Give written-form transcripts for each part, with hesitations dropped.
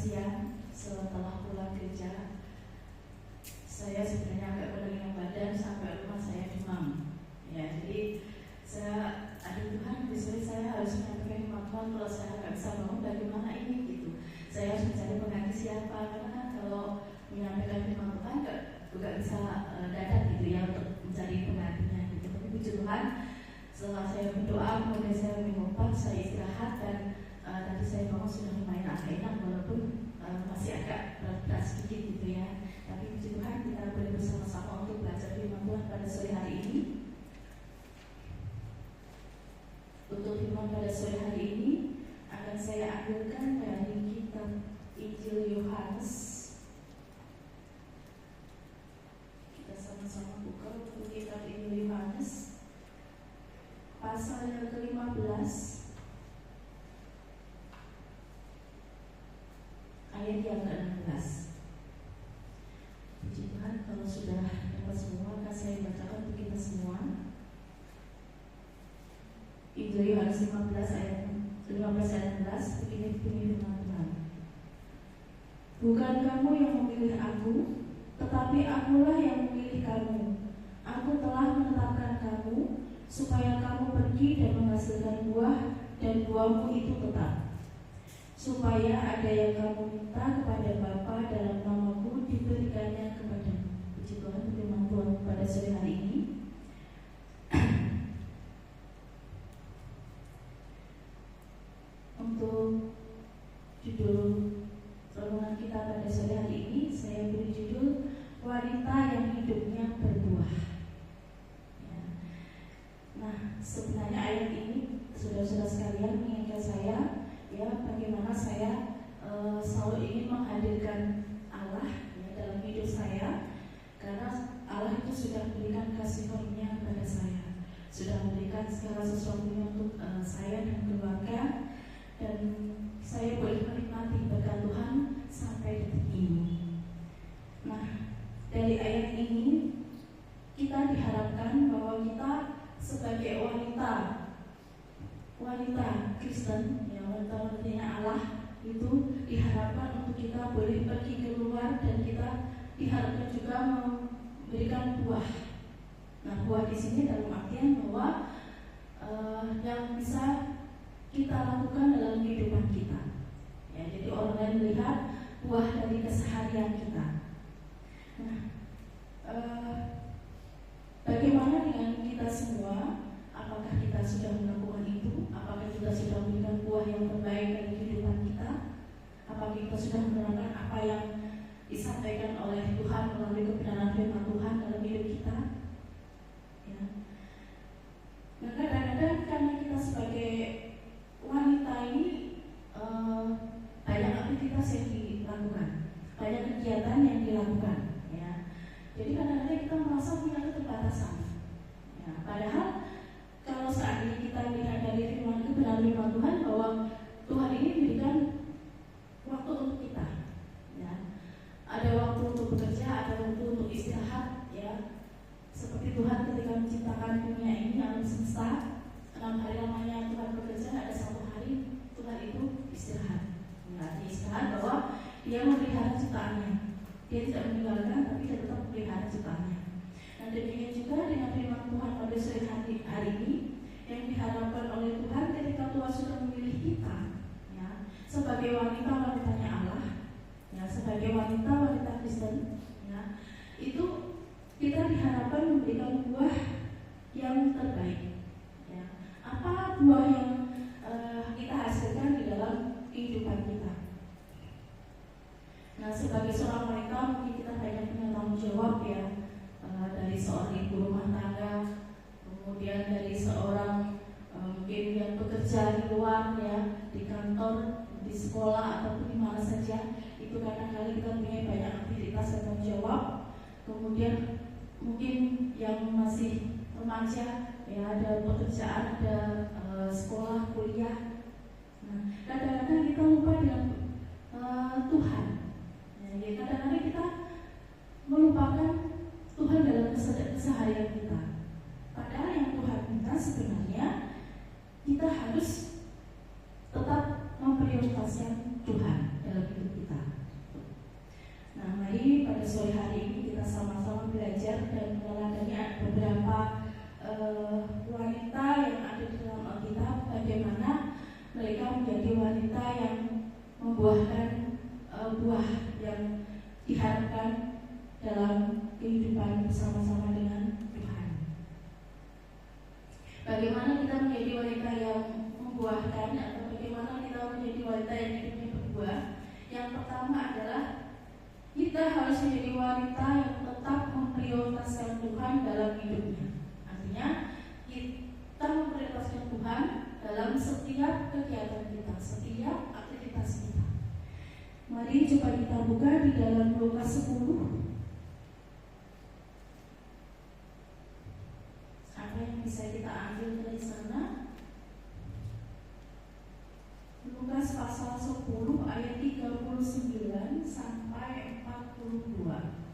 siang setelah pulang kerja, saya sebenarnya agak berlengang badan sampai rumah saya demam. Ya, jadi saya, aduh Tuhan, besok saya harus menyampaikan firman-Tuhan. Kalau saya nggak bisa bangun, bagaimana ini gitu? Saya harus mencari pengganti siapa? Karena kan kalau menyampaikan firman Tuhan nggak bisa dadak gitu ya untuk mencari penggantinya gitu. Tapi puji Tuhan, setelah saya berdoa, kemudian saya minum obat, saya istirahat, dan tadi saya bangun sudah lumayan agak enak walaupun masih agak berat sedikit gitu ya. Tapi puji Tuhan, kita boleh bersama-sama untuk belajar firman Tuhan pada sore hari ini. Untuk firman pada sore hari ini akan saya ambilkan dari kitab Injil Yohanes. Kita sama-sama buka untuk kitab Injil Yohanes pasal yang ke-15 ayat yang ke-16. Puji Tuhan, kalau sudah dapat semua akan saya bacakan untuk kita semua. Injil Yohanes 15 ayat 16, begini firman Tuhan. Bukan kamu yang memilih aku, tetapi akulah yang memilih kamu. Aku telah menetapkan kamu supaya kamu pergi dan menghasilkan buah, dan buahmu itu tetap, supaya ada yang kamu minta kepada Bapa dalam namaku diberikannya kepadamu. Puji Tuhan, firman Tuhan pada sore hari ini. Untuk judul renungan kita pada sore hari ini, saya beri judul Wanita yang Hidupnya Berbuah. Ya. Nah, sebenarnya ayat ini saudara-saudara sekalian mengingatkan saya, ya, bagaimana saya selalu ingin menghadirkan Allah ya, dalam hidup saya, karena Allah itu sudah memberikan kasih karunia kepada saya, sudah memberikan segala sesuatunya untuk saya dan keluarga. Dan saya boleh menikmati berkat Tuhan sampai detik ini. Nah, dari ayat ini kita diharapkan bahwa kita sebagai wanita Kristen, ya, wanita-wanitanya Allah itu diharapkan untuk kita boleh pergi keluar, dan kita diharapkan juga memberikan buah. Nah, buah di sini dalam artian bahwa yang bisa kita lakukan dalam kehidupan kita. Ya, jadi orang lain melihat buah dari keseharian kita. Nah, bagaimana dengan kita semua? Apakah kita sudah melakukan itu? Apakah kita sudah memberikan buah yang terbaik dari kehidupan kita? Apakah kita sudah menerangkan apa yang disampaikan oleh Tuhan melalui kebenaran firman Tuhan dalam hidup kita? Ya. Nah, kadang-kadang karena kita sebagai wanita ini banyak aktivitas yang dilakukan, banyak kegiatan yang dilakukan, ya. Jadi kadang-kadang kita merasa punya keterbatasan. Ya, padahal kalau saat ini kita melihat dari kebenaran firman Tuhan bahwa Tuhan ini memberikan waktu untuk kita. Ya. Ada waktu untuk bekerja, ada waktu untuk istirahat. Ya. Seperti Tuhan ketika menciptakan dunia ini, alam semesta, 6 hari lamanya Tuhan bekerja, ada 1 hari Tuhan itu istirahat. Artinya istirahat bahwa Dia memelihara ciptaannya. Dia tidak meninggalkan, tapi Dia tetap memelihara ciptaannya. Nah, demikian juga dengan firman Tuhan pada sore hari ini yang diharapkan oleh Tuhan ketika Tuhan sudah memilih kita, ya, sebagai wanita-wanitanya Allah, ya, sebagai wanita-wanita Kristen, ya, itu kita diharapkan memberikan buah yang terbaik. Apa buah yang kita hasilkan di dalam kehidupan kita? Nah, sebagai seorang wanita mungkin kita banyak punya tanggung jawab, ya, dari seorang ibu rumah tangga, kemudian dari seorang mungkin yang bekerja di luar, ya, di kantor, di sekolah ataupun di mana saja. Itu kadang-kadang kita punya banyak aktivitas dan tanggung jawab. Kemudian mungkin yang masih remaja, ya, ada pekerjaan, ada sekolah, kuliah. Nah, kadang-kadang kita lupa dengan Tuhan. Ya, kadang-kadang kita melupakan Tuhan dalam keseharian kita. Padahal yang Tuhan minta sebenarnya kita harus tetap memprioritaskan memprioritaskan Tuhan dalam hidup kita. Nah, mari pada sore hari ini kita sama-sama belajar dan meneladani beberapa wanita yang ada di dalam Alkitab, bagaimana mereka menjadi wanita yang membuahkan buah yang diharapkan dalam kehidupan bersama-sama dengan Tuhan. Bagaimana kita menjadi wanita yang membuahkan, atau bagaimana kita menjadi wanita yang hidupnya berbuah? Yang pertama adalah kita harus menjadi wanita yang tetap memprioritaskan Tuhan dalam hidupnya. Artinya kita memprioritaskan Tuhan dalam setiap kegiatan kita, setiap aktivitas kita. Mari coba kita buka di dalam Lukas 10. Apa yang bisa kita ambil dari sana? Lukas pasal 10 ayat 39 sampai 42.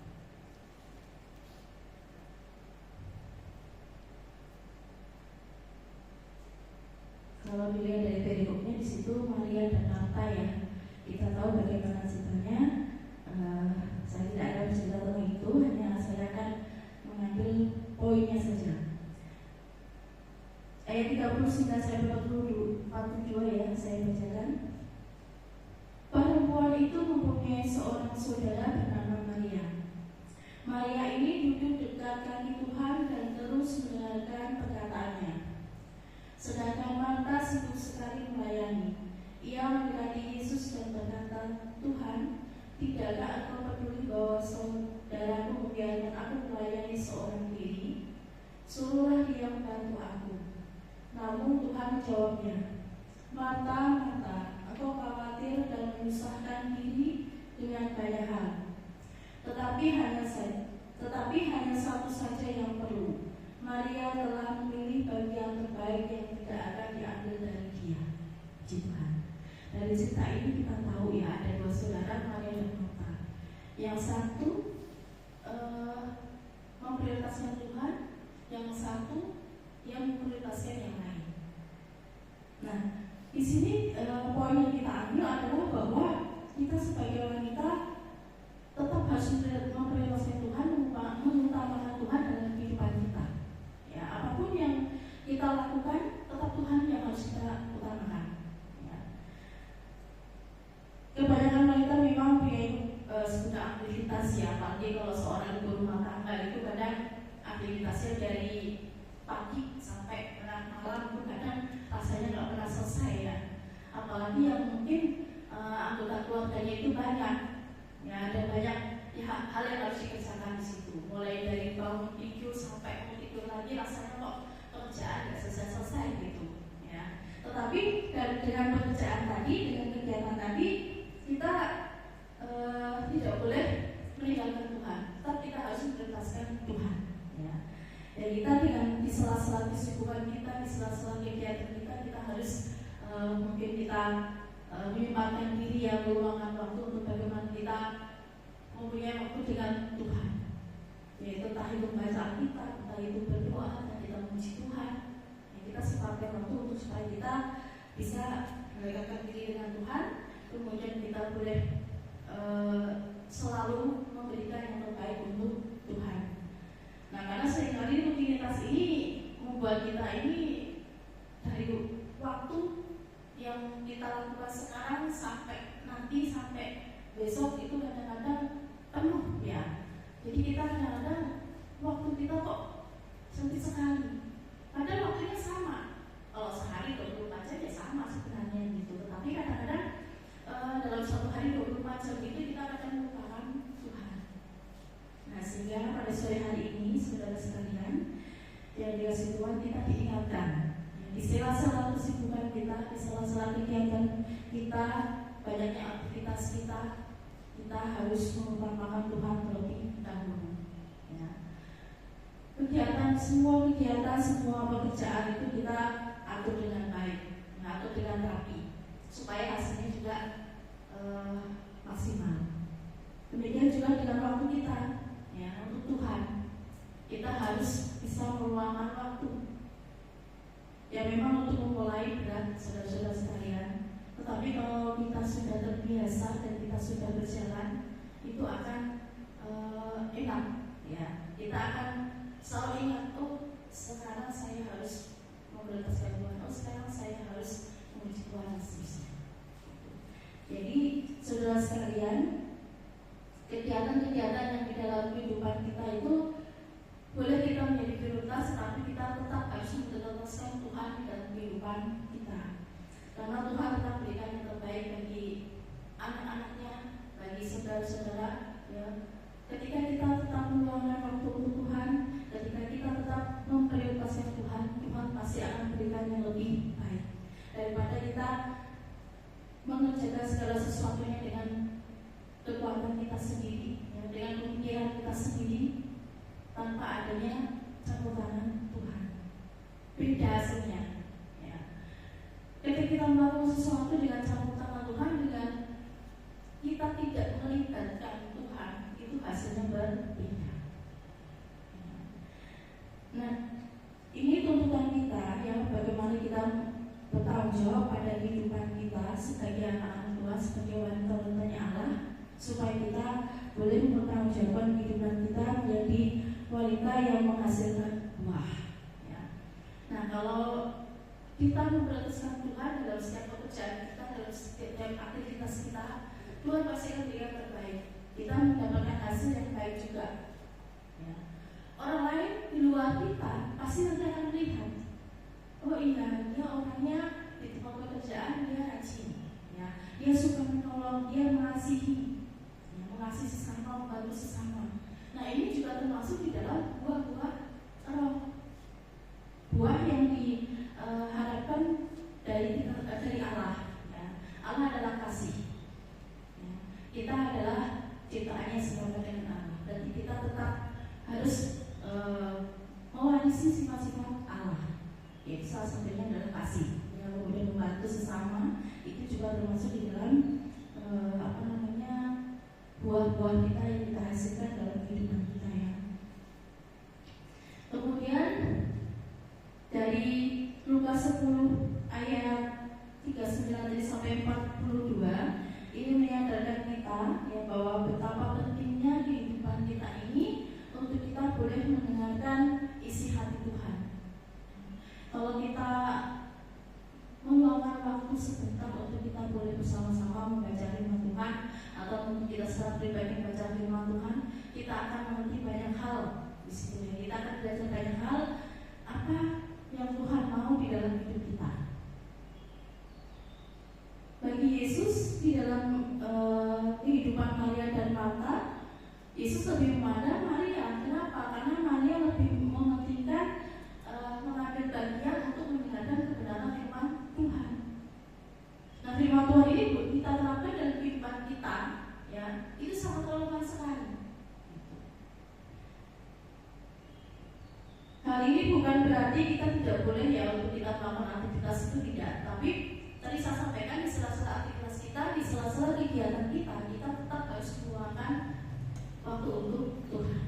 Kalau dilihat dari perikopnya di situ Maria dan Marta ya, kita tahu bagaimana ceritanya. Saya tidak akan bercerita tentang itu, hanya saya akan mengambil poinnya saja. Ayat 39 sampai 42 ya, saya bacakan. Perempuan itu mempunyai seorang saudara bernama Maria. Maria ini duduk dekat kaki Tuhan dan terus mendengarkan perkataannya. Sedangkan Marta sibuk sekali melayani. Ia mendekati Yesus dan berkata, Tuhan, tidakkah engkau peduli bahwa saudaraku membiarkan aku melayani seorang diri? Suruhlah dia membantu aku. Namun Tuhan menjawabnya, Marta, Marta, engkau khawatir dan menyusahkan diri dengan banyak hal. Tetapi hanya satu saja yang perlu. Maria telah memilih bagian terbaik yang tidak akan diambil dari dia. Puji Tuhan. Dari cerita ini kita tahu ya, ada dua saudara, Maria dan Marta. Yang satu memprioritaskan Tuhan, yang satu yang memprioritaskan yang lain. Nah, di sini poin yang kita ambil adalah bahwa kita sebagai wanita tetap harus memprioritaskan Tuhan, mengutamakan Tuhan dalam kehidupan kita. Ya, apapun yang kita lakukan, tetap Tuhan yang harus kita utamakan. Ya. Kebanyakan wanita memang punya sebuah aktivitas ya, apalagi kalau seorang ibu rumah tangga itu kadang aktivitasnya dari pagi sampai malam itu kadang rasanya nggak pernah selesai ya. Apalagi yang mungkin anggota keluarganya itu banyak, ya ada banyak ya, hal yang harus dikerjakan di situ. Mulai dari bangun tidur sampai mau tidur lagi, rasanya kok pekerjaan nggak selesai gitu. Ya. Tetapi dengan pekerjaan tadi, dengan kegiatan tadi, kita tidak boleh meninggalkan Tuhan. Tetap kita harus memprioritaskan Tuhan. Ya. Dan kita dengan di sela-sela kesibukan kita, di sela-sela kegiatan kita harus mungkin kita menyempatkan diri yang meluangkan waktu untuk bagaimana kita mempunyai waktu dengan Tuhan. Yaitu entah itu membaca Alkitab, entah itu berdoa, entah kita memuji Tuhan. Ya, kita sempatkan waktu untuk supaya kita bisa mendekatkan diri dengan Tuhan. Kemudian kita boleh selalu memberikan yang terbaik untuk Tuhan. Nah, karena seringkali rutinitas ini membuat kita ini dari waktu yang kita lakukan sekarang sampai nanti sampai besok itu kadang-kadang penuh ya. Jadi kita kadang-kadang waktu kita kok sempit sekali. Padahal waktunya sama. Kalau sehari 24 jam ya sama sebenarnya gitu. Tetapi kadang-kadang dalam satu hari 24 jam itu kita akan melupakan Tuhan. Nah, sehingga pada sore hari ini saudara sekalian yang dikasih Tuhan, kita diingatkan di sela-sela kesibukan kita, di sela-sela kegiatan kita, banyaknya aktivitas kita harus mengutamakan Tuhan terlebih dahulu. Ya. Semua kegiatan, semua pekerjaan itu kita atur dengan baik, atur dengan rapi, supaya hasilnya juga maksimal. Demikian juga dengan waktu kita, ya, untuk Tuhan. Kita harus bisa meluangkan waktu. Ya memang untuk memulai berat, saudara-saudara sekalian. Tetapi kalau kita sudah berjalan itu akan enak, ya. Kita akan selalu ingat, oh sekarang saya harus memprioritaskan Tuhan, oh sekarang saya harus memuji Tuhan dan seterusnya. Jadi saudara sekalian, kegiatan-kegiatan yang di dalam kehidupan kita itu boleh kita menjadi prioritas, tapi kita tetap harus memprioritaskan Tuhan dalam kehidupan kita. Karena Tuhan tetap berikan yang terbaik bagi anak-anaknya, bagi saudara-saudara, ya. Ketika kita tetap meluangkan waktu untuk Tuhan, ketika kita tetap memprioritaskan Tuhan, Tuhan pasti akan berikan yang lebih baik daripada kita mengerjakan segala sesuatunya dengan kekuatan kita sendiri, ya, dengan pemikiran kita sendiri, tanpa adanya campur tangan Tuhan. Beda hasilnya, ya. Ketika kita melakukan sesuatu dengan campur tangan Tuhan, dengan kita tidak melibatkan Tuhan, itu hasilnya berbeda. Nah, ini tuntutan kita, ya, bagaimana kita bertanggung jawab pada kehidupan kita sebagai anak-anak Tuhan, sebagai wanita-wanitanya Allah, supaya kita boleh mempertanggungjawabkan kehidupan kita menjadi wanita yang menghasilkan buah, ya. Nah, kalau kita memprioritaskan Tuhan dalam setiap pekerjaan kita, dalam setiap aktivitas kita, Tuhan pasti akan berikan terbaik. Kita mendapatkan hasil yang baik juga, ya. Orang lain di luar kita pasti nanti akan melihat, oh iya, dia orangnya di tempat pekerjaan dia rajin, ya. Dia suka menolong, dia mengasihi, ya, mengasihi sesama, membantu sesama. Nah, ini juga termasuk di dalam buah-buah roh, buah yang diharapkan dari Allah, ya. Allah adalah kasih, ya. Kita adalah ciptaannya serupa dengan Allah, dan kita tetap harus mewarisi sifat-sifat Allah, ya. Salah satunya adalah kasih, yang kemudian membantu sesama. Itu juga termasuk di dalam buah-buah kita yang kita hasilkan dalam kehidupan kita, ya. Kemudian dari Lukas 10 ayat 39 sampai 42 ini menyadarkan kita, ya, bahwa betapa pentingnya kehidupan kita ini untuk kita boleh mendengarkan isi hati Tuhan. Kalau kita meluangkan waktu sebentar untuk kita boleh bersama-sama membaca firman Tuhan, atau untuk kita secara pribadi membaca firman Tuhan, kita akan mengerti banyak hal di situ. Kita akan belajar banyak hal apa yang Tuhan mau di dalam hidup kita. Bagi Yesus di dalam kehidupan Maria dan Martha, Yesus lebih memandang Maria. Kenapa? Karena Maria lebih mementingkan mengambil bagian untuk mendengarkan kebenaran firman Tuhan. Nah, firman Tuhan ini kita terapkan dalam kehidupan kita, ya, itu sangat relevan sekali. Hal ini bukan berarti kita tidak boleh, ya, untuk kita melakukan aktivitas itu, tidak. Tapi tadi saya sampaikan di sela-sela aktivitas kita, di sela-sela kegiatan kita, kita tetap harus meluangkan waktu untuk Tuhan.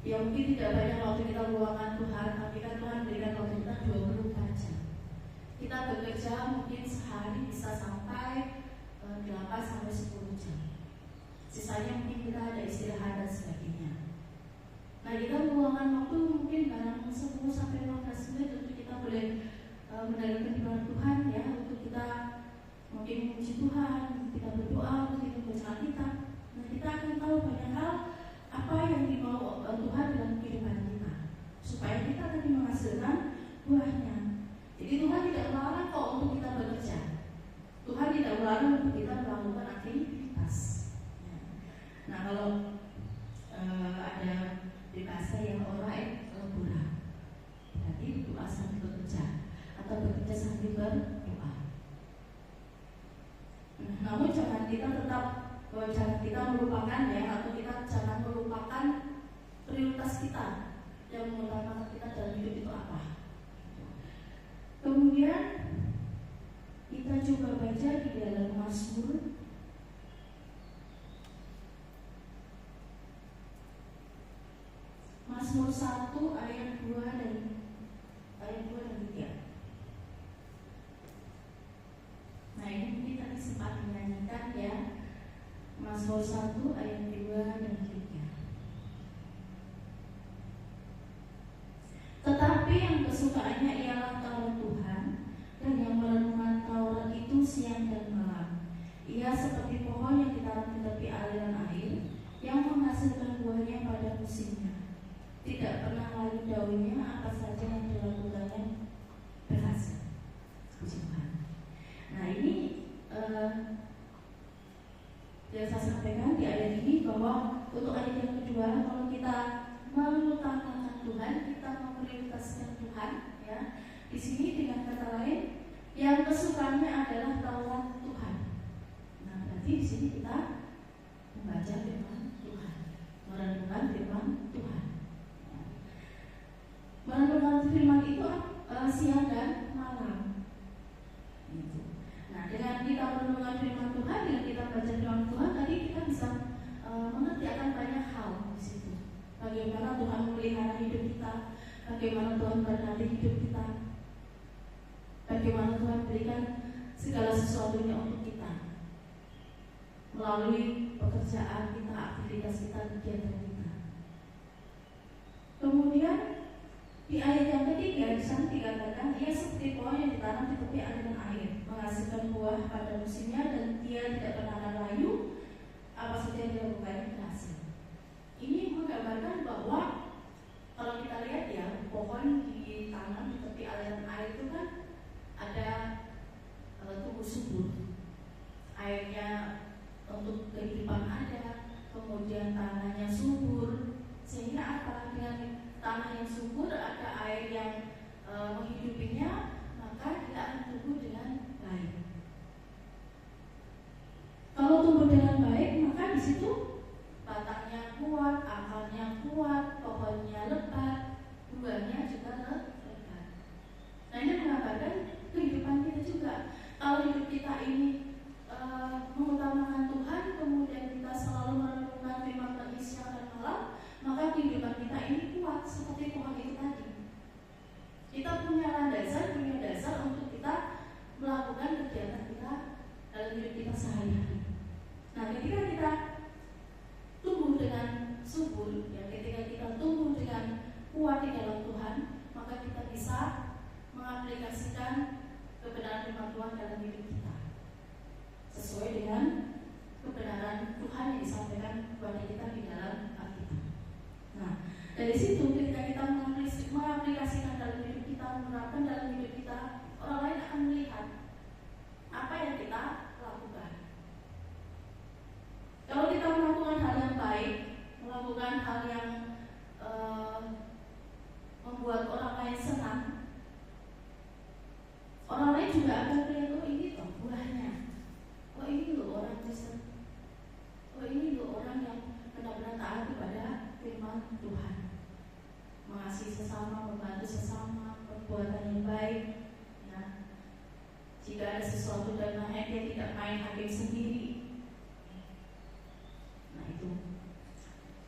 Ya, mungkin tidak banyak waktu kita meluangkan Tuhan, tapi kan Tuhan berikan waktu kita 24 jam. Kita bekerja mungkin sehari bisa sampai 8 sampai 10 jam. Sisanya mungkin kita ada istirahat dan sebagainya. Nah, kita meluangkan waktu mungkin barang 10 sampai 15 menit untuk kita boleh mendengarkan firman Tuhan, ya, untuk kita mungkin memuji Tuhan, kita berdoa, untuk kita baca Alkitab. Nah, kita akan tahu banyak hal apa yang dimau Tuhan dalam kehidupan kita, supaya kita tadi menghasilkan buahnya. Jadi Tuhan tidak melarang kok untuk kita bekerja. Tuhan tidak melarang untuk kita melakukan aktivitas. Nah, kalau ada di bahasa yang orang lebura, berarti doa sambil bekerja atau bekerja sambil berdoa. Namun jangan kita melupakan, ya, atau kita jangan melupakan prioritas kita yang mengutamakan kita dalam hidup itu apa. Kemudian kita coba baca di dalam Mazmur 1 ayat 2 dan 3. Nah, ini mungkin tadi sempat dinyanyikan, ya. Mazmur 1 ayat 2 dan 3. Tetapi yang kesukaannya ialah Taurat Tuhan, dan yang merenungkan Taurat itu siang dan malam. Ia seperti pohon yang ditanam di tepi aliran air, yang menghasilkan buahnya pada musimnya. Tidak pernah layu daunnya, apa saja yang dilakukannya berhasil. Puji Tuhan. Nah, ini yang saya sampaikan di ayat ini, bahwa untuk ayat yang kedua, kalau kita mengutamakan Tuhan, kita memprioritaskan Tuhan, ya. Di sini dengan kata lain, yang kesukaannya adalah Taurat Tuhan. Nah, berarti di sini kita membaca firman Tuhan, merenungkan firman Tuhan. Merenungkan firman itu siang dan malam. Gitu. Nah, dengan kita merenungkan firman Tuhan, dengan kita baca firman Tuhan, tadi kita bisa mengerti akan banyak hal di situ. Bagaimana Tuhan memelihara hidup kita, bagaimana Tuhan memberkati hidup kita, bagaimana Tuhan berikan segala sesuatunya untuk kita melalui pekerjaan kita, aktivitas kita, kegiatan kita. Kemudian di ayat yang ketiga, di sana dikatakan, ia seperti pohon yang ditanam di tepi aliran air, menghasilkan buah pada musimnya, dan dia tidak pernah akan layu, apa saja yang dilakukannya berhasil. Ini menggambarkan bahwa kalau kita lihat, ya, pohon ditanam di tepi aliran air itu kan ada tumbuh subur, airnya untuk kehidupan ada, kemudian tanahnya subur, sehingga apa, dengan tanah yang subur, ada air yang menghidupinya, maka dia akan tumbuh dengan baik. Kalau tumbuh dengan baik, maka di situ batangnya kuat, akarnya kuat, pohonnya lebat, buahnya juga lebat. Nah, ini menggambarkan kehidupan kita juga. Kalau hidup kita ini mengutamakan Tuhan, kemudian kita selalu merenungkan firman Tuhan siang dan malam, maka kehidupan kita ini kuat seperti pohon itu tadi. Kita punya landasan, punya dasar untuk kita melakukan kegiatan kita dalam hidup kita sehari-hari. Nah, ketika kita tumbuh dengan subur, ya, ketika kita tumbuh dengan kuat di dalam Tuhan, maka kita bisa mengaplikasikan kebenaran firman Tuhan dalam hidup kita sesuai dengan kebenaran Tuhan yang disampaikan kepada kita di dalam Alkitab. Nah, dari situ ketika kita mengaplikasikan dalam hidup kita, menerapkan dalam hidup kita, orang lain akan melihat apa yang kita lakukan. Kalau kita melakukan hal yang baik, melakukan hal yang membuat orang lain senang, orang lain juga akan melihat, oh ini loh buahnya, oh ini loh orang Kristen, oh ini loh orang yang benar-benar taat kepada firman Tuhan, mengasihi sesama, membantu sesama, perbuatan yang baik. Ya. Jika ada sesuatu dan lain, dia tidak main hakim sendiri. Nah,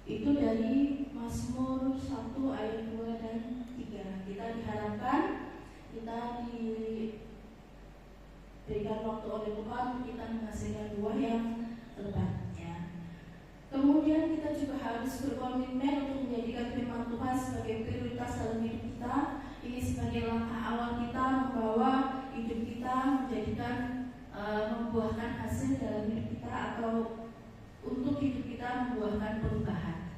itu dari Mazmur 1 ayat 2 dan 3. Kita diharapkan kita diberikan waktu oleh Tuhan, kita menghasilkan buah yang lebat. Kemudian kita juga harus berkomitmen untuk menjadikan firman Tuhan sebagai prioritas dalam hidup kita. Ini sebagai langkah awal kita membawa hidup kita menjadikan membuahkan hasil dalam hidup kita, atau untuk hidup kita membuahkan perubahan.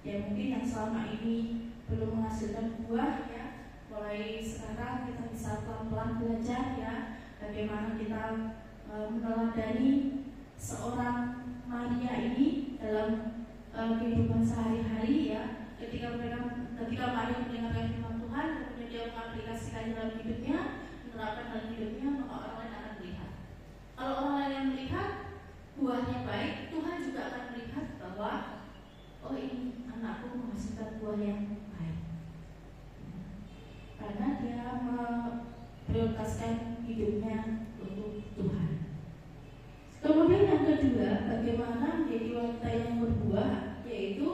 Ya, mungkin yang selama ini belum menghasilkan buah, ya, mulai sekarang kita bisa pelan-pelan belajar, ya, bagaimana kita meneladani seorang Maria ini dalam kehidupan sehari-hari, ya. Ketika Maria mendengarkan firman Tuhan, kemudian dia mengaplikasikannya dalam hidupnya, menerapkan dalam hidupnya, maka orang lain akan melihat. Kalau orang lain yang melihat buahnya baik, Tuhan juga akan melihat bahwa, oh ini anakku menghasilkan buah yang baik, karena dia memprioritaskan hidupnya untuk Tuhan. Kemudian yang kedua, bagaimana menjadi wanita yang berbuah, yaitu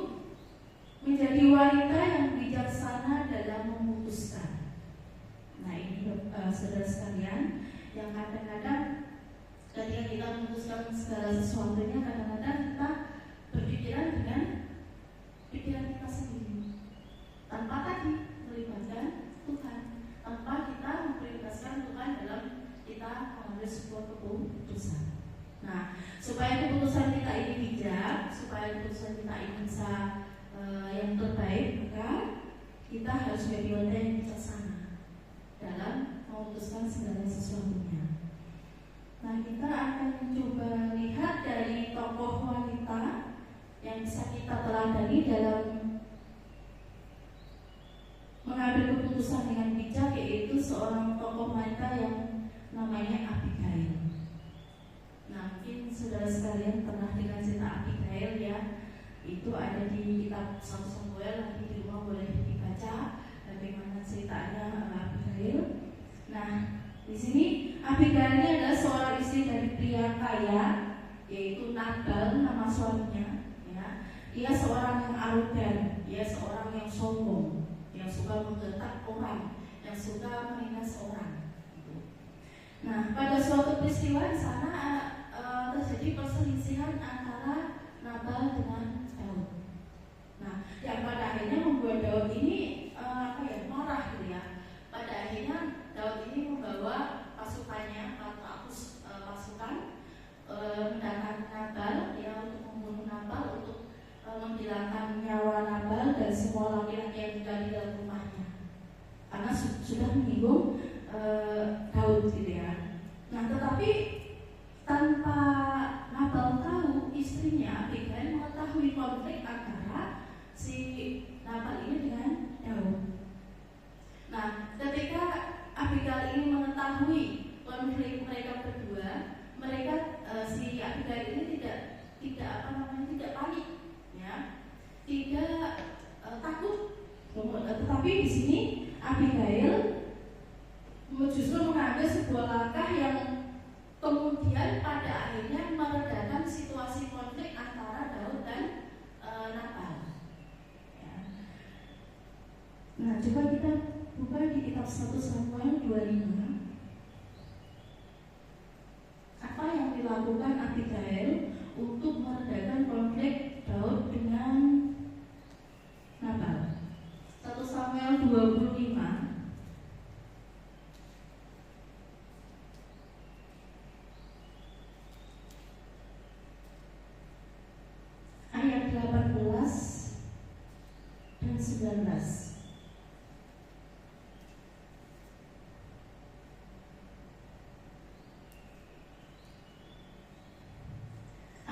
menjadi wanita yang bijaksana dalam memutuskan. Nah, ini saudara sekalian, yang kadang-kadang ketika kita memutuskan segala sesuatunya, kadang-kadang kadang-kadang kita berpikiran dengan pikiran kita sendiri tanpa tadi melibatkan Tuhan, tanpa kita memprioritaskan Tuhan dalam kita mengambil sebuah keputusan. Nah, supaya keputusan kita ini bijak, supaya keputusan kita ini bisa yang terbaik, maka kita harus menjadi wanita yang bijaksana dalam memutuskan segala sesuatunya. Nah, kita akan mencoba lihat dari tokoh wanita yang bisa kita teladani dalam mengambil keputusan dengan bijak, yaitu seorang tokoh wanita yang namanya Abigail. Nah, mungkin saudara sekalian pernah dengar cerita Abigail ya. Itu ada di kitab 1 Samuel, nanti di rumah boleh dibaca bagaimana ceritanya Abigail. Nah, di sini Abigail ini adalah seorang istri dari pria kaya, yaitu Nabal nama suaminya. Ya, dia seorang yang arogan, dia seorang yang sombong, yang suka menggertak orang, yang suka menindas orang. Nah, pada suatu peristiwa di sana terjadi perselisihan antara Nabal dengan Daud. Nah, yang pada akhirnya membuat Daud ini marah gitu ya. Pada akhirnya Daud ini membawa pasukannya atau pasukan mendatangi Nabal ya, untuk membunuh Nabal, untuk menghilangkan nyawa Nabal dan semua laki-laki yang tinggal di dalam rumahnya, karena sudah menyinggung Daud gitu ya. Nah, tetapi tanpa Nabal tahu, istrinya Abigail mengetahui konflik antara si Nabal ini dengan Daud. Nah, ketika Abigail ini mengetahui konflik mereka berdua, si Abigail ini tidak panik, ya, tidak takut. Tetapi di sini Abigail justru mengambil sebuah langkah yang kemudian pada akhirnya meredakan situasi konflik antara Daud dan Nabal. Ya. Nah, coba kita buka di kitab 1 Samuel 25. Apa yang dilakukan Abigail untuk meredakan konflik Daud dengan Nabal? 1 Samuel 25 ayat 18 dan 19.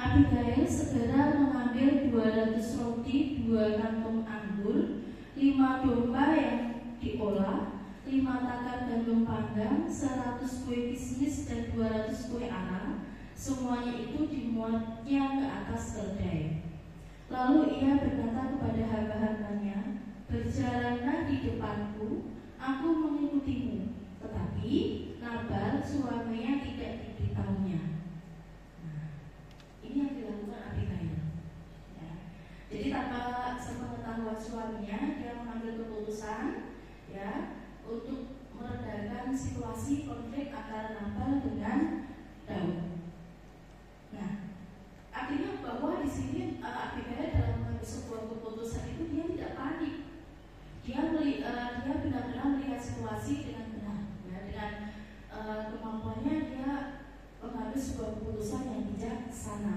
Abigail segera mengambil 200 roti, 2 kantung anggur, 5 domba yang diolah, 5 takar gandum panggang, 100 kue kismis dan 200 kue arang. Semuanya itu dimuatnya ke atas keledai. Lalu ia berkata kepada hamba-hambanya, berjalanlah di depanku, aku mengikutimu. Tetapi Nabal suaminya tidak diberitahunya. Nah, ini yang dilakukan Abigail. Ya. Jadi tanpa sepengetahuan suaminya, dia mengambil keputusan ya untuk meredakan situasi konflik antara Nabal dengan Daud. Nah, artinya bahwa di sini Abigail dalam mengambil sebuah keputusan itu dia tidak panik. Dia benar-benar melihat situasi dengan benar, ya, dengan kemampuannya dia mengambil sebuah keputusan yang bijaksana.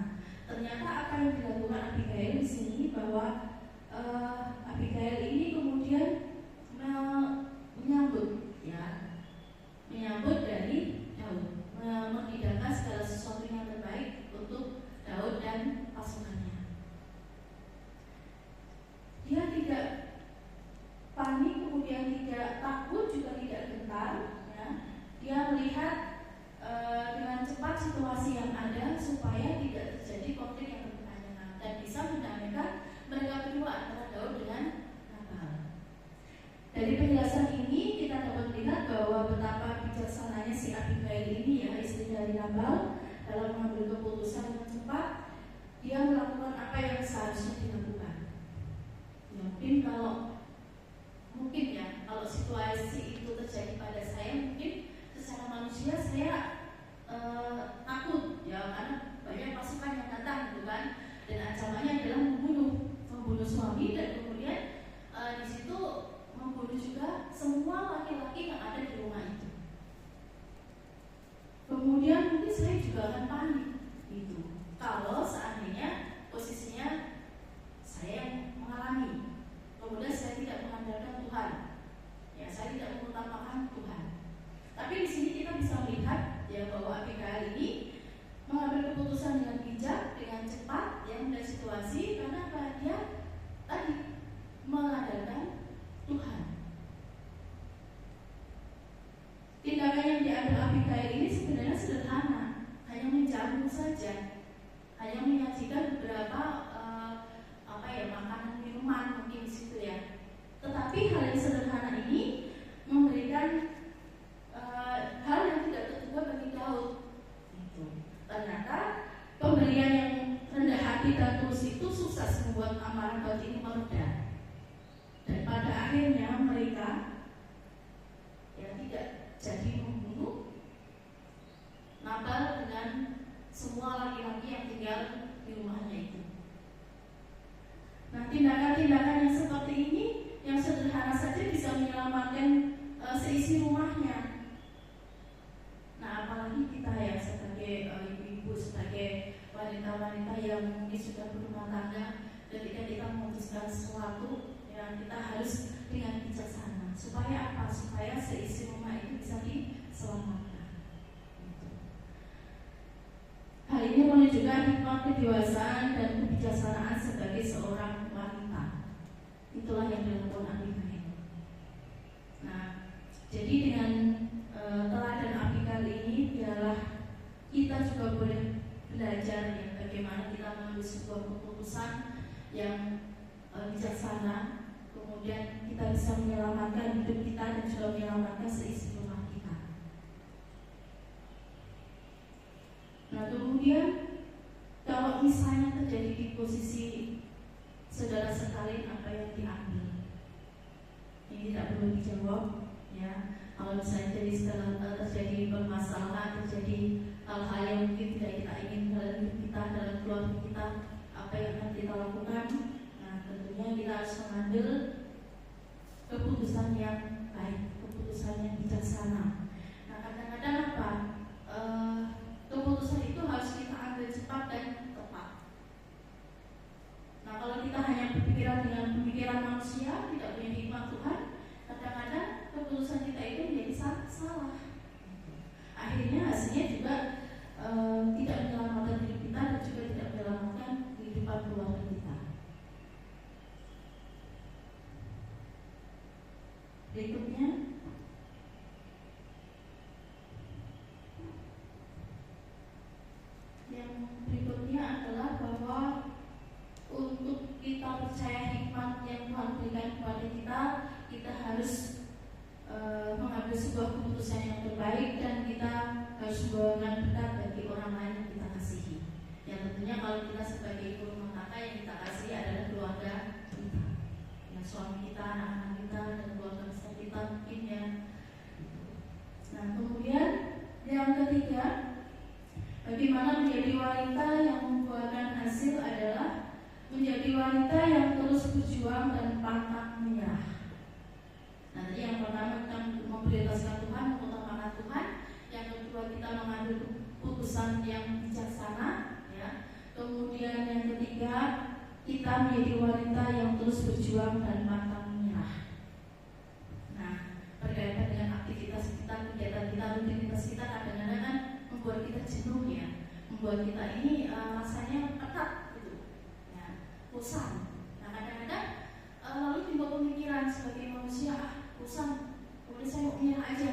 Ternyata apa yang dilakukan Abigail di sini, bahwa Abigail ini kemudian menyambut dari Daud, menghidangkan segala sesuatu yang terbaik untuk Daud dan pasukannya. Dia tidak panik, kemudian tidak takut, juga tidak gentar. Ya. Dia melihat dengan cepat situasi yang ada supaya tidak terjadi konflik yang berkepanjangan dan bisa mendamaikan mereka berdua, antara Daud dengan Nabal. Dari penjelasan ini kita dapat melihat bahwa betapa bijaksananya si Abigail ini, ya, istri dari Nabal, dalam mengambil keputusan yang cepat. Dia melakukan apa yang seharusnya dilakukan. Ya, mungkin kalau situasi itu terjadi pada saya, mungkin secara manusia saya takut, ya, karena banyak pasukan yang datang, gitu kan. saya juga akan panik gitu. Kalau seandainya posisinya saya yang mengalami, kemudian saya tidak mengandalkan Tuhan, ya saya tidak mengutamakan Tuhan. Tapi di sini kita bisa melihat ya bahwa Abigail ini mengambil keputusan dengan bijak, dengan cepat, yang melihat situasi karena apa? Dia tadi mengandalkan Tuhan. Tindakan yang diambil Abigail ini sebenarnya sederhana, hanya menjamu saja, hanya menyajikan beberapa makanan minuman mungkin di situ ya. Tetapi hal yang sederhana ini memberikan hal yang tidak terduga bagi Daud. Ternyata pemberian yang rendah hati dan tulus itu sukses membuat amarah Daud ini mereda. Dan pada akhirnya mereka ya tidak jadi membunuh Nabal dengan semua laki-laki yang tinggal di rumahnya itu. Nah, tindakan-tindakan yang seperti ini yang sederhana saja bisa menyelamatkan seisi rumahnya. Nah, apalagi kita ya sebagai ibu-ibu, sebagai wanita-wanita yang mungkin sudah berumah tangga, ketika kita memutuskan sesuatu, ya kita harus dengan bijaksana. Supaya apa? Supaya seisi rumah itu bisa diselamatkan. Hal ini menunjukkan hikmat kedewasaan dan kebijaksanaan sebagai seorang wanita. Itulah yang dilakukan Abigail. Nah, jadi dengan teladan Abigail ini adalah kita juga boleh belajar ya bagaimana kita mengambil sebuah keputusan yang bijaksana, kemudian kita bisa menyelamatkan hidup kita dan juga menyelamatkan seisi rumah kita. Nah, kemudian kalau misalnya terjadi di posisi saudara sekalian apa yang diambil, ini tidak perlu dijawab ya. Kalau misalnya terjadi permasalahan, terjadi hal-hal yang mungkin tidak kita ingin dalam hidup kita, dalam keluarga kita, apa yang akan kita lakukan? Nah, tentunya kita harus mengambil keputusan yang baik, keputusan yang bijaksana. Nah, kadang-kadang apa? Keputusan itu harus kita ambil cepat dan tepat. Nah, kalau kita hanya berpikiran dengan pemikiran manusia, tidak punya hikmat Tuhan, kadang-kadang keputusan kita itu menjadi salah. Akhirnya hasilnya juga tidak menyelamatkan hidup kita dan juga tidak menyelamatkan kehidupan keluarga kita. Berikutnya, yang berikutnya adalah bahwa untuk kita percaya hikmat yang Tuhan berikan kepada kita, kita harus mengambil sebuah keputusan yang terbaik dan kita harus membawakan berkat bagi orang lain yang kita kasihi. Yang tentunya kalau kita sebagai ibu rumah tangga yang kita kasihi adalah keluarga kita, ya, suami kita, anak-anak kita, dan keluarga besar kita mungkin ya. Nah, kemudian yang ketiga, bagaimana menjadi wanita yang membuahkan hasil adalah menjadi wanita yang terus berjuang dan pantang menyerah. Nah, tadi yang pertama kita memprioritaskan Tuhan, mengutamakan Tuhan. Yang kedua kita mengambil keputusan yang bijaksana, ya. Kemudian yang ketiga kita menjadi wanita yang terus berjuang dan pantang menyerah. Nah, berkaitan dengan aktivitas kita, kegiatan kita, rutinitas kita kadang-kadang kan membuat kita jenuh ya, membuat kita ini rasanya ketat gitu, ya, bosan. Nah, kadang-kadang lalu timbul pemikiran sebagai manusia, bosan, kemudian saya mau menyerah aja.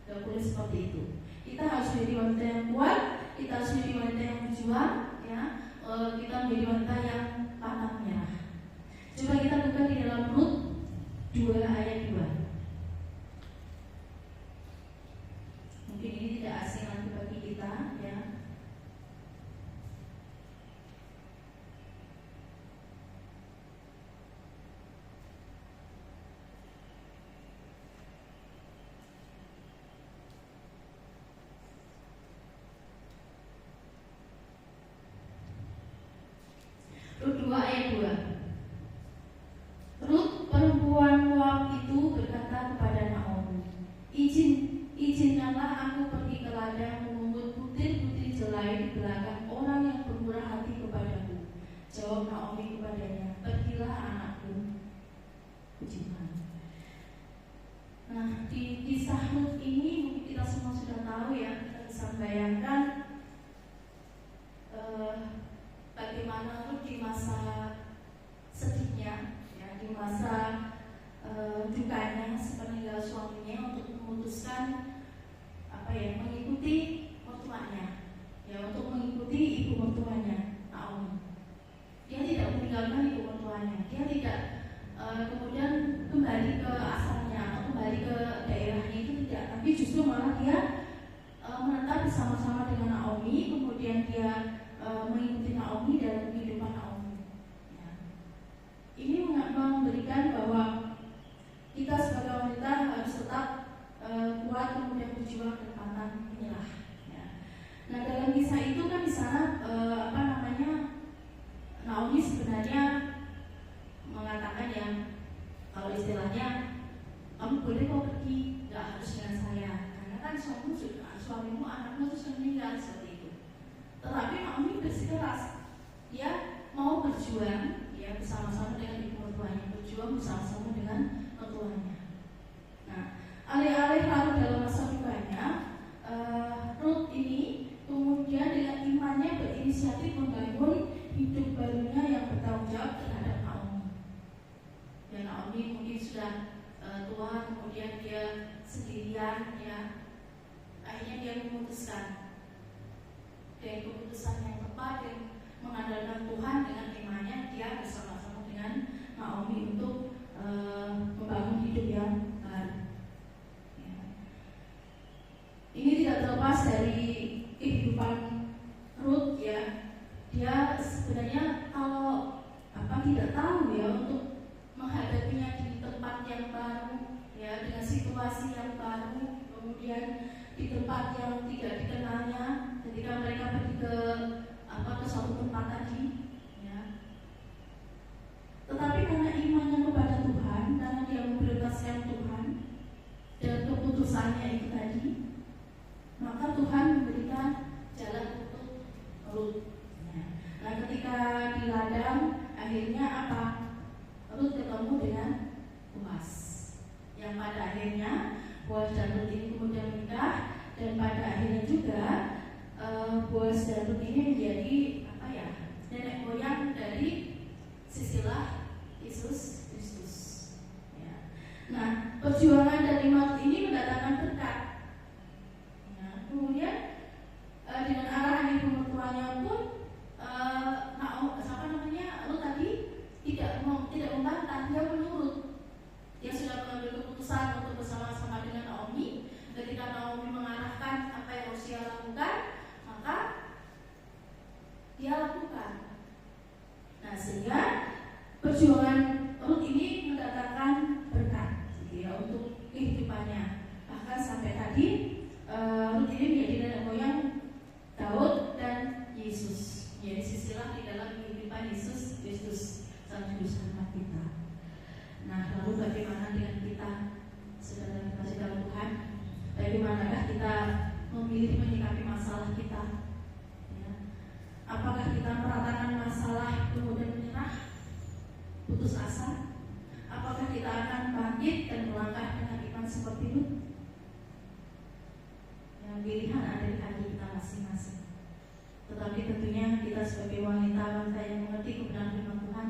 Tidak boleh seperti itu. Kita harus menjadi wanita yang kuat, kita harus menjadi wanita yang berjuang, ya. Kita menjadi wanita yang pantang menyerah. Coba kita buka di dalam Rut 2 ayat 2. Mungkin ini tidak asing lagi bagi kita, ya. Rut 2 ayat 2. Rut perempuan Moab itu berkata membayangkan bagaimana Ruth di masa sedihnya, ya, di masa dukanya sepeninggal suaminya untuk memutuskan mengikuti mertuanya, ya, untuk mengikuti ibu mertuanya Naomi. Dia tidak meninggalkan ibu mertuanya, dia tidak kemudian kembali ke asalnya atau kembali ke daerahnya, itu tidak, tapi justru malah dia menetap bersama-sama dengan Naomi, kemudian dia mengikuti Naomi dalam kehidupan Naomi. Ya. Ini memberikan bahwa kita sebagai wanita harus tetap kuat, kemudian berjuang dan pantang menyerah. Ya. Nah, dalam kisah itu kan di sana Naomi sebenarnya mengatakan, ya, kalau istilahnya kamu boleh kok pergi, nggak harus dengan saya, karena kan suamimu anakmu terus meninggal, seperti itu. Tetapi Naomi bersikeras, dia mau berjuang, ya, bersama-sama dengan ibu mertuanya, berjuang bersama-sama dengan mertuanya. Nah, alih-alih larut dalam masa dukanya, Ruth ini kemudian dengan imannya berinisiatif membangun hidup barunya yang bertanggung jawab terhadap Naomi. Dan Naomi mungkin sudah tua, kemudian dia sendirian, ya. Akhirnya dia memutuskan dengan keputusan yang tepat dan mengandalkan Tuhan, dengan imannya dia bersama-sama dengan Naomi untuk membangun hidup yang baru. Ya. Ini tidak terlepas dari kehidupan Ruth, ya. Dia sebenarnya kalau tidak tahu, ya, untuk menghadapinya di tempat yang baru, ya, dengan situasi yang baru, kemudian di tempat yang tidak dikenalnya, ketika mereka pergi ke suatu tempat tadi, ya. Tetapi karena imannya kepada Tuhan, karena dia memprioritaskan Tuhan dan keputusannya itu tadi, maka Tuhan memberikan jalan untuk Ruth. Nah, ketika di ladang, akhirnya Ruth ketemu dengan Boaz, yang pada akhirnya Boaz dan Ruth ini kemudian menikah, dan pada akhirnya juga Boaz dan Ruth ini menjadi nenek moyang dari silsilah Yesus Kristus. Ya. Nah, perjuangan dari Ruth ini mendatangkan berkat. Nah, kemudian dengan arahan ibu mertuanya pun Ruth tadi tidak membantah, dia menurut. Dia sudah mengambil keputusan untuk bersama-sama dengan Naomi. Ketika Naomi mengarahkan apa yang harus dia lakukan, maka dia lakukan. Nah, sehingga perjuangan Ruth ini mendatangkan berkat, ya, untuk kehidupannya. Bahkan sampai tadi Ruth ini menjadi nenek moyang Daud dan Yesus, jadi silsilah di dalam kehidupan Yesus Kristus, Sang Juru Selamat kita. Nah, lalu bagaimana dengan kita, saudara kasih dalam Tuhan? Bagaimanakah kita memilih menyikapi masalah kita? Ya. Apakah kita meratakan masalah kemudian menyerah, putus asa? Apakah kita akan bangkit dan melangkah dengan iman seperti itu? Yang pilihan ada di hati kita masing-masing. Tetapi tentunya kita sebagai wanita yang mengerti kebenaran firman Tuhan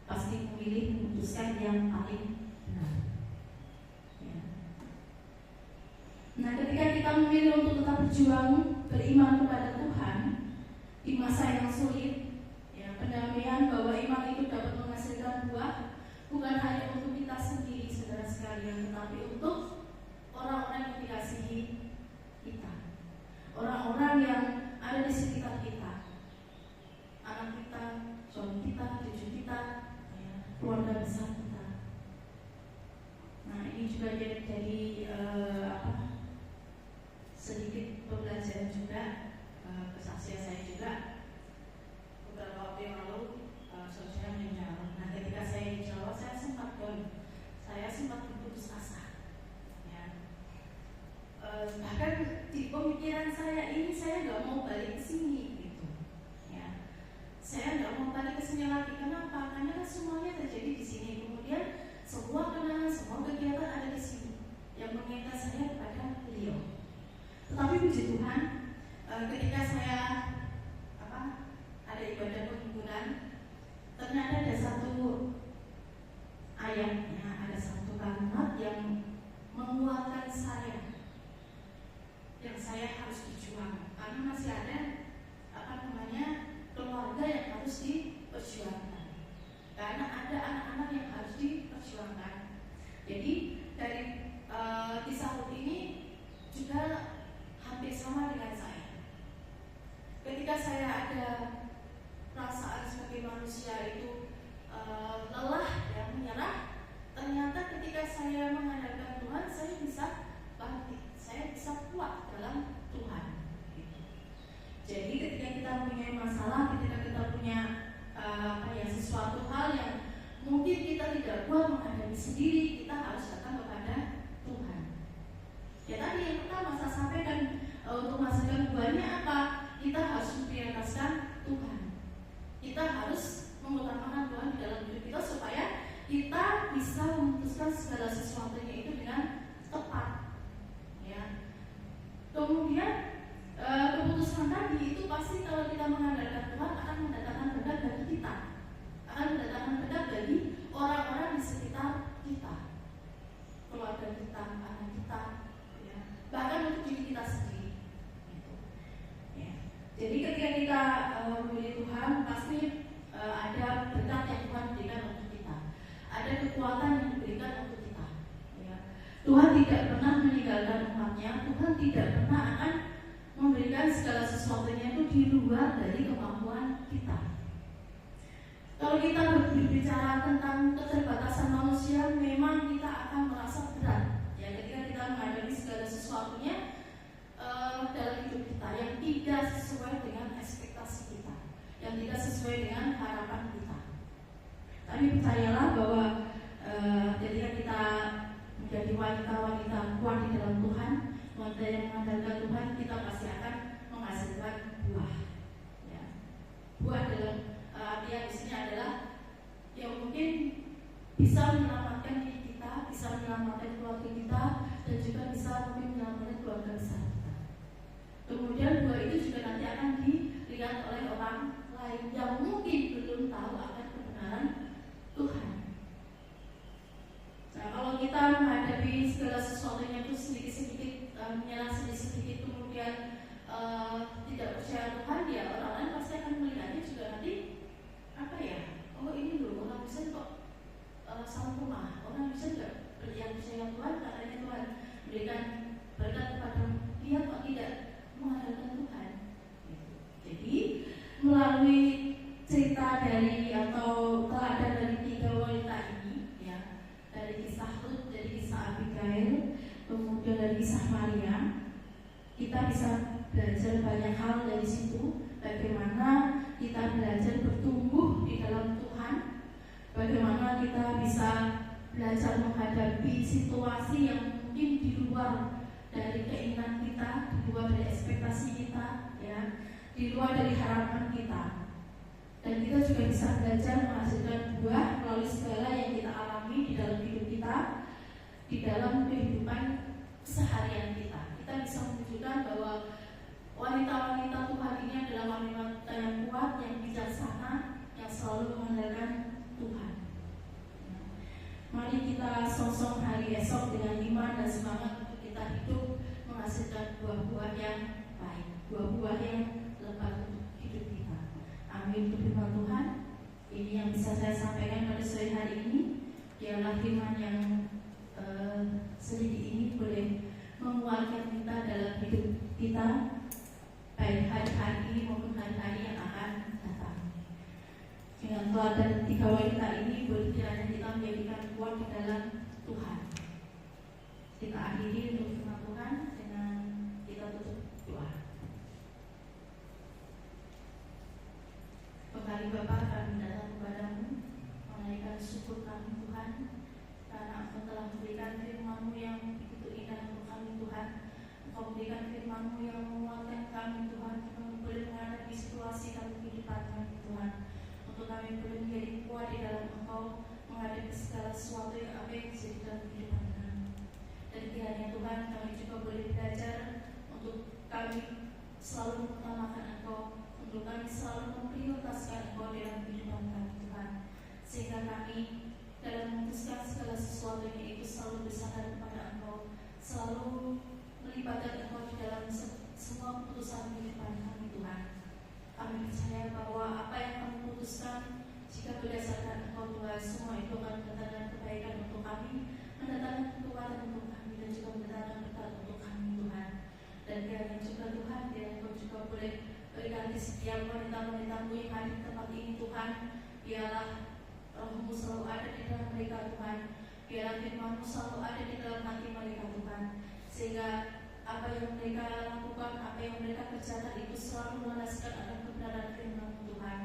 pasti memilih memutuskan yang paling benar. Ya. Nah, ketika kita memilih untuk tetap berjuang beriman kepada Tuhan di masa yang sulit, ya, pendamaian bahwa iman itu dapat menghasilkan buah bukan hanya untuk kita sendiri, saudara sekalian, tetapi untuk orang-orang yang dikasihi kita, orang-orang yang ada di sekitar kita, anak kita, suami kita, cucu kita, ya, keluarga besar kita. Nah, ini juga jadi sedikit pembelajaran juga, kesaksian saya juga. Beberapa waktu yang lalu saudara menjawab. Nah, ketika saya di Jawa, saya sempat berputus asa. Ya. Bahkan di pemikiran saya ini, saya nggak mau balik ke sini, gitu. Ya. Saya nggak mau balik ke sini lagi. Kenapa? Karena semuanya terjadi di sini. Kemudian semua kenangan, semua kegiatan ada di sini yang mengingat saya kepada beliau. Tetapi puji Tuhan, punya sesuatu hal yang mungkin kita tidak kuat menghadapi sendiri, kita harus datang kepada Tuhan. Ya tadi yang pertama saya sampaikan, untuk menghasilkan buahnya apa? Kita harus memprioritaskan Tuhan. Kita harus mengutamakan Tuhan di dalam hidup kita supaya kita bisa memutuskan segala sesuatunya itu dengan tepat. Ya. Kemudian keputusan tadi itu pasti kalau kita mengandalkan Tuhan akan mendatangkan berkat bagi kita, akan mendatangkan berkat bagi orang-orang di sekitar kita, keluarga kita, anak kita, ya. Bahkan untuk diri kita sendiri. Gitu. Ya. Jadi ketika kita memilih Tuhan, pasti ada berkat yang Tuhan berikan untuk kita, ada kekuatan yang diberikan untuk kita. Ya. Tuhan tidak pernah meninggalkan umatnya, Tuhan tidak pernah akan memberikan segala sesuatunya itu di luar dari kemampuan kita. Kalau kita berbicara tentang keterbatasan manusia, memang kita akan merasa berat ya ketika kita menghadapi segala sesuatunya dalam hidup kita yang tidak sesuai dengan ekspektasi kita, yang tidak sesuai dengan harapan kita. Tapi percayalah bahwa ketika kita menjadi wanita-wanita kuat di dalam Tuhan, wanita yang mengandalkan Tuhan, kita pasti akan menghasilkan buah. Ya. Buah dalam artian di sini adalah yang mungkin bisa menyelamatkan diri kita, bisa menyelamatkan keluarga kita, dan juga bisa mungkin menyelamatkan keluarga besar kita. Kemudian buah itu juga nanti akan dilihat oleh orang lain yang mungkin belum tahu akan kebenaran Tuhan. Nah, kalau kita menghadapi segala sesuatunya itu sedikit-sedikit menyerah sedikit-sedikit, kemudian tidak percaya Tuhan, ya orang lain pasti akan melihatnya juga nanti oh ini loh orang bisa kok sempurna, orang bisa nggak yang percaya Tuhan katanya Tuhan berikan berkat kepada dia kok tidak mengandalkan Tuhan. Jadi melalui cerita dari atau teladan dari 3 wanita ini, ya, dari kisah Rut, dari kisah Abigail, kemudian dari kisah Maria, kita bisa belajar banyak hal dari situ. Bagaimana kita belajar bertumbuh di dalam Tuhan, bagaimana kita bisa belajar menghadapi situasi yang mungkin di luar dari keinginan kita, di luar dari ekspektasi kita, ya, di luar dari harapan kita. Dan kita juga bisa belajar menghasilkan buah melalui segala yang kita alami di dalam hidup kita, di dalam kehidupan keseharian kita. Kita bisa menunjukkan bahwa wanita-wanita Tuhan ini adalah wanita yang kuat, yang bijaksana, yang selalu mengandalkan Tuhan. Mari kita sosok hari esok dengan iman dan semangat untuk kita hidup menghasilkan buah-buah yang baik, buah-buah yang lebat untuk hidup kita. Amin. Untuk firman Tuhan, ini yang bisa saya sampaikan pada sore hari ini. Biarlah firman yang sedikit ini boleh menguatkan kita dalam hidup kita, baik hari-hari ini maupun hari-hari yang akan datang. Dengan teladan 3 wanita ini, boleh kiranya kita menjadikan kuat di dalam Tuhan. Kita akhiri untuk firman Tuhan dengan kita tutup doa. Kembali Bapa, kami datang kepadamu, menaikkan syukur kami Tuhan, karena Engkau telah memberikan firman-Mu yang begitu indah untuk kami Tuhan. Engkau memberikan firman-Mu yang menguatkan kami Tuhan, untuk boleh menghadapi situasi kami kehidupan kami Tuhan, untuk kami boleh menjadi kuat di dalam Engkau menghadapi segala sesuatu yang apa yang terjadi dalam kehidupan kami. Dan kiranya Tuhan, kami juga boleh belajar untuk kami selalu mengutamakan Engkau, untuk kami selalu memprioritaskan Engkau dalam kehidupan kami Tuhan, sehingga kami dalam memutuskan segala sesuatunya itu selalu bersandar kepada Engkau, selalu melibatkan Engkau di dalam semua keputusan kehidupan kami Tuhan. Kami percaya bahwa apa yang kami putuskan, jika berdasarkan Engkau Tuhan, semua itu akan mendatangkan kebaikan untuk kami, mendatangkan kekuatan untuk kami, dan juga mendatangkan berkat untuk kami Tuhan. Dan kiranya juga Tuhan, kiranya Engkau juga boleh berikan di setiap wanita-wanita-Mu yang hadir di tempat ini Tuhan. Biarlah Roh-Mu selalu ada di dalam mereka Tuhan, biarlah firman-Mu selalu ada di dalam hati mereka Tuhan, sehingga apa yang mereka lakukan, apa yang mereka kerjakan itu selalu melandaskan akan kebenaran firman-Mu Tuhan.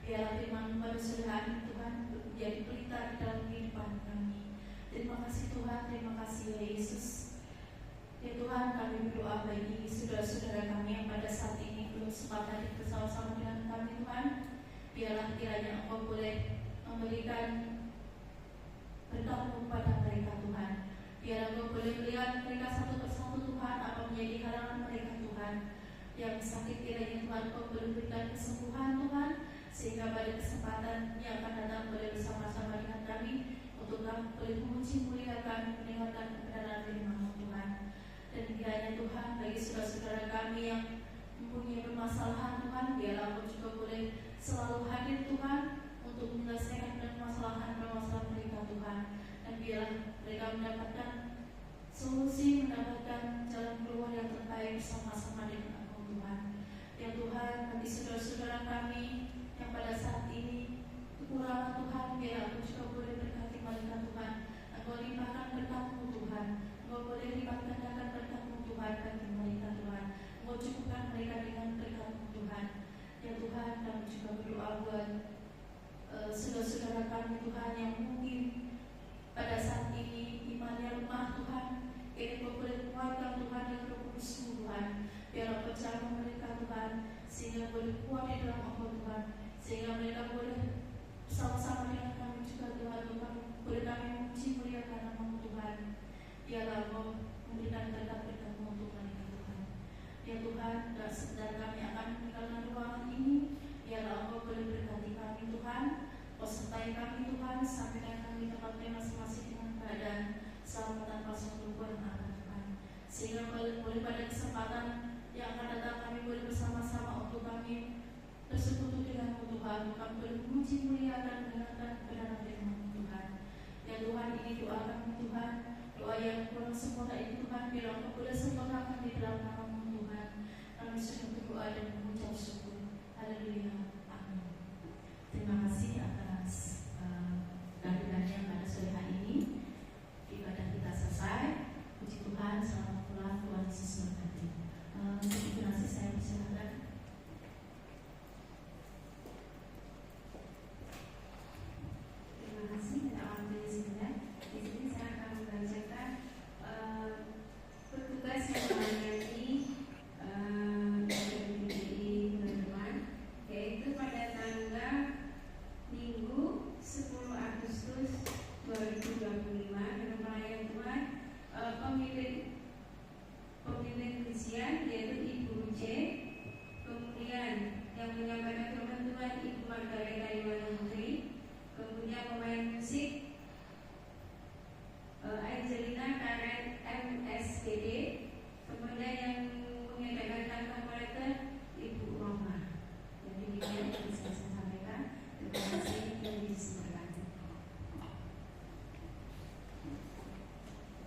Biarlah firman pada sore hari Tuhan menjadi pelita di dalam kehidupan kami. Terima kasih Tuhan, terima kasih ya Yesus. Ya Tuhan, kami berdoa bagi saudara-saudara kami yang pada saat ini belum sempat hadir bersama-sama dengan kami Tuhan. Biarlah kiranya Engkau boleh memberikan berkat-Mu kepada mereka Tuhan. Biar Engkau boleh melihat mereka satu persatu Tuhan, apa menjadi halangan mereka Tuhan. Yang sakit kiranya Tuhan Engkau boleh berikan kesembuhan Tuhan, sehingga pada kesempatan yang akan datang boleh bersama-sama dengan kami untuk kami boleh memuji muliakan mendengarkan kebenaran firman-Mu Tuhan. Dan kiranya Tuhan bagi saudara-saudara kami yang mempunyai permasalahan Tuhan, biarlah Engkau juga boleh selalu hadir Tuhan untuk menyelesaikan permasalahan-permasalahan mereka Tuhan. Dan biarlah mereka mendapatkan solusi, mendapatkan jalan keluar yang terbaik bersama-sama dengan Engkau Tuhan. Ya Tuhan, bagi saudara-saudara kami yang pada saat ini kekurangan Tuhan, biar Engkau juga boleh berkati mereka Tuhan. Engkau limpahkan berkat-Mu Tuhan. Engkau boleh lipat gandakan berkat-Mu Tuhan bagi mereka Tuhan. Engkau cukupkan mereka dengan berkat-Mu Tuhan. Ya Tuhan, kami juga berdoa buat saudara-saudara kami Tuhan yang mungkin pada saat ini imannya lemah Tuhan. Kini Engkau boleh kuatkan Tuhan yang Roh Kudus-Mu Tuhan. Biarlah Engkau jamah mereka Tuhan, sehingga boleh kuat di dalam Engkau Tuhan, sehingga mereka boleh bersama-sama dengan kami juga Tuhan. Tuhan boleh kami memuji muliakan nama-Mu Tuhan. Biarlah Engkau memberikan berkat-berkat-Mu untuk mereka Tuhan. Ya Tuhan, dan kami akan meninggalkan ruangan ini. Biarlah Engkau boleh berkati kami Tuhan. Engkau sertai kami Tuhan, sampaikan kami tempatnya masing-masing dengan keadaan selamat tanpa suatu kurang Tuhan. Sehingga boleh pada kesempatan yang akan datang kami boleh bersama-sama untuk kami bersekutu dengan Tuhan. Kami boleh memuji muliakan mendengarkan kebenaran firman Tuhan. Ya Tuhan, ini doa kami Tuhan, doa yang kurang sempurna itu Tuhan, biar Engkau boleh sempurnakan di dalam nama-Mu Tuhan. Kami sudah berdoa dan mengucap syukur. Haleluya.